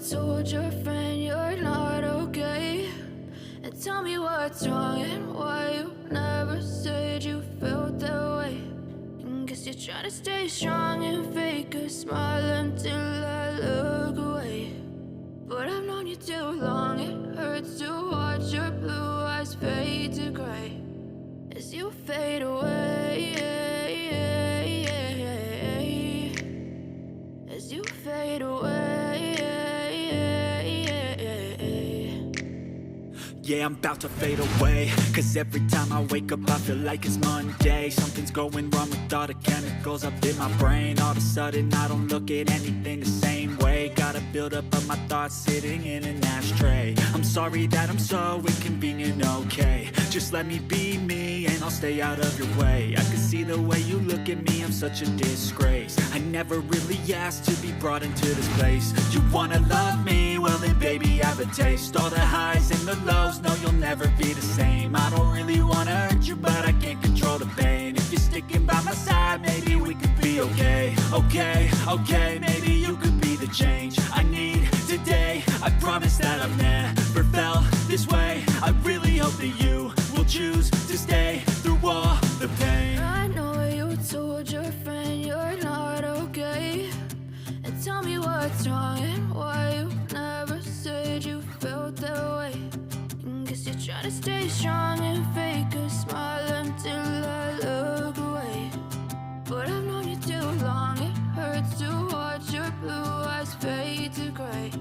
told your friend you're not okay? And tell me what's wrong and why you never said you felt that way. And guess you're trying to stay strong and fake a smile until I look away. But I've known you too long, it hurts to watch your blue eyes fade to gray as you fade away, as you fade away. Yeah, I'm about to fade away, cause every time I wake up I feel like it's Monday. Something's going wrong with all the chemicals up in my brain. All of a sudden I don't look at anything the same way. Gotta build up of my thoughts sitting in an ashtray. I'm sorry that I'm so inconvenient, okay? Just let me be me and I'll stay out of your way. I can see the way you look at me, I'm such a disgrace. I never really asked to be brought into this place. You wanna love me? Well then baby have a taste. All the highs and the lows, no you'll never be the same. I don't really wanna hurt you but I can't control the pain. If you're sticking by my side, maybe we could be okay. Okay, maybe you could be the change I need today. I promise that I've never felt this way. I really hope that you will choose to stay through all the pain. I know you told your friend you're not okay. And tell me what's wrong and why you never said you felt that way. And guess you're trying to stay strong and fake a smile until I look away. But I've known you too long, it hurts to watch your blue eyes fade to gray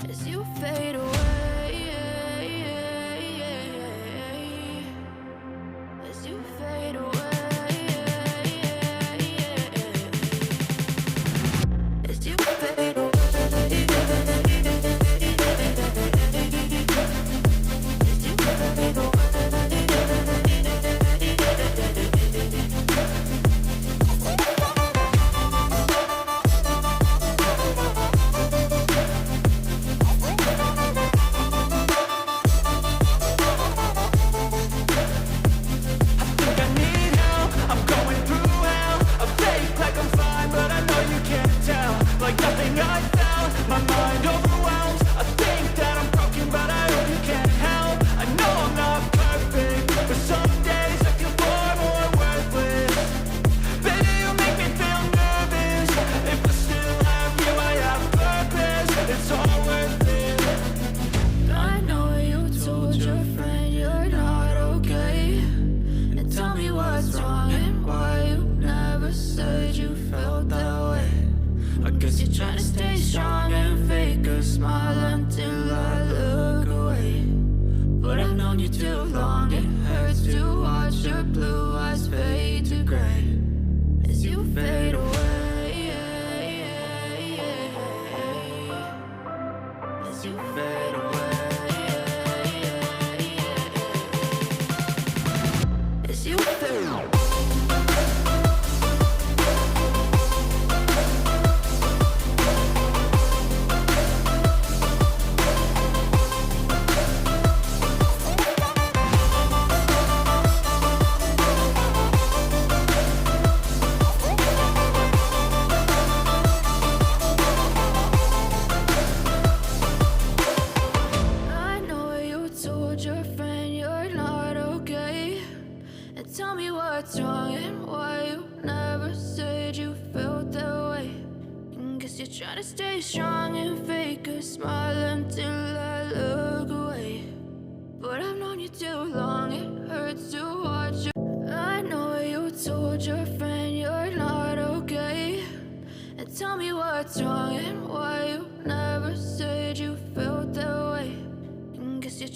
as you fade away, as you fade away, as you fade away.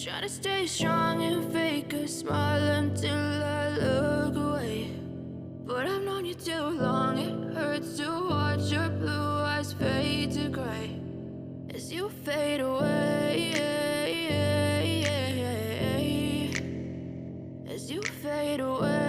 Try to stay strong and fake a smile until I look away. But I've known you too long, it hurts to watch your blue eyes fade to gray as you fade away, as you fade away.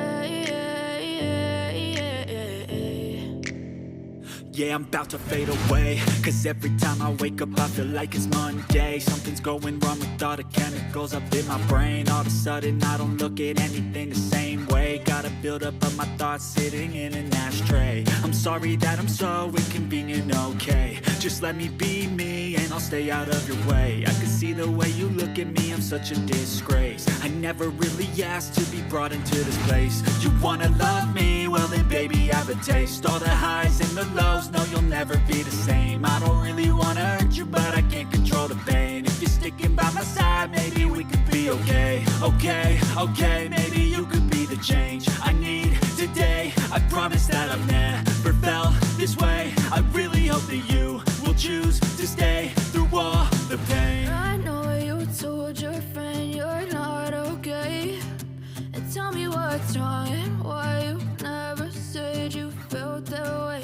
Yeah, I'm about to fade away, cause every time I wake up I feel like it's Monday. Something's going wrong with all the chemicals up in my brain. All of a sudden I don't look at anything the same way. Gotta a buildup of my thoughts sitting in an ashtray. I'm sorry that I'm so inconvenient, okay. Just let me be me and I'll stay out of your way. I can see the way you look at me, I'm such a disgrace. I never really asked to be brought into this place. You wanna love me? Well then baby, have a taste. All the highs and the lows, no you'll never be the same. I don't really wanna hurt you, but I can't control the pain. If you're sticking by my side, maybe we could be okay. Okay, maybe you could be the change I need today. I promise that I've never felt this way. I really hope that you will choose to stay through all the pain. I know you told your friend you're not okay, and tell me what's wrong and why you never said you felt that way.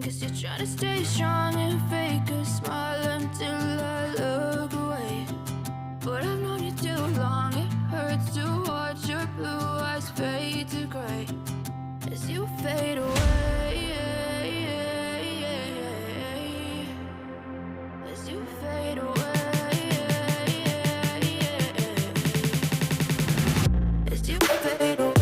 Guess you're trying to stay strong and fake a smile until I look away. But I've known you too long, it hurts to watch your blue eyes fade to gray as you fade away. As you fade away. As you fade away.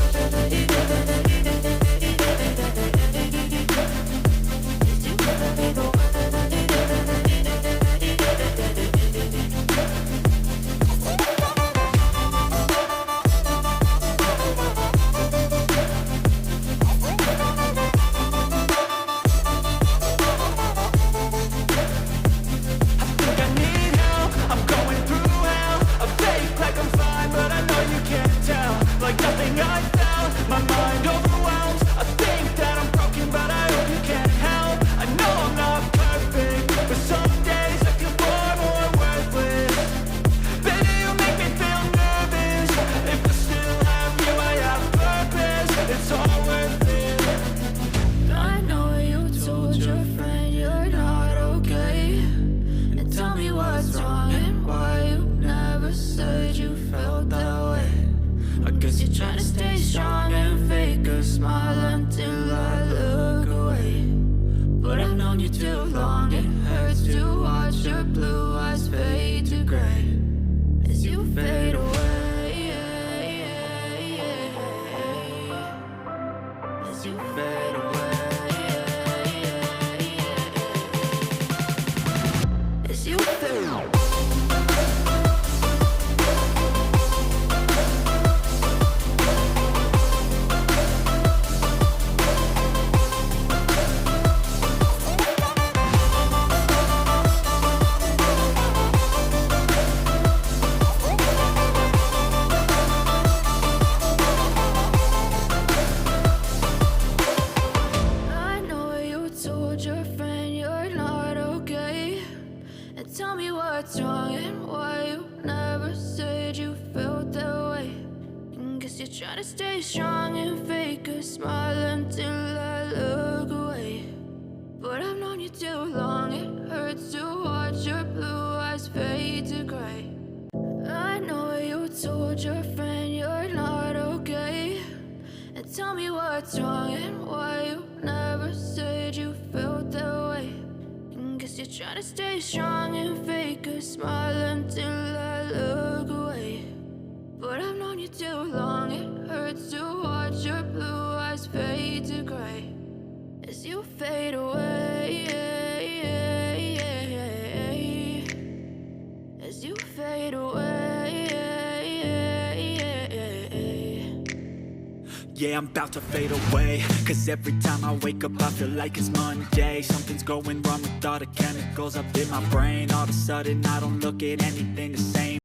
You're trying to stay strong and fake a smile until I look away. But I've known you too long, it hurts to watch your blue eyes fade to gray as you fade away. As you fade away. As you fade away. Tell me what's wrong and why you never said you felt that way. Guess you're trying to stay strong and fake a smile until I look away. But I've known you too long, it hurts to watch your blue eyes fade to gray. I know you told your friend you're not okay, and tell me what's wrong and why you never said you felt that way. Guess you're trying to stay strong and fake a smile until I look away. But I've known you too long, it hurts to watch your blue eyes fade to gray as you fade away. As you fade away. Yeah, I'm about to fade away, cause every time I wake up I feel like it's Monday. Something's going wrong with all the chemicals up in my brain. All of a sudden I don't look at anything the same.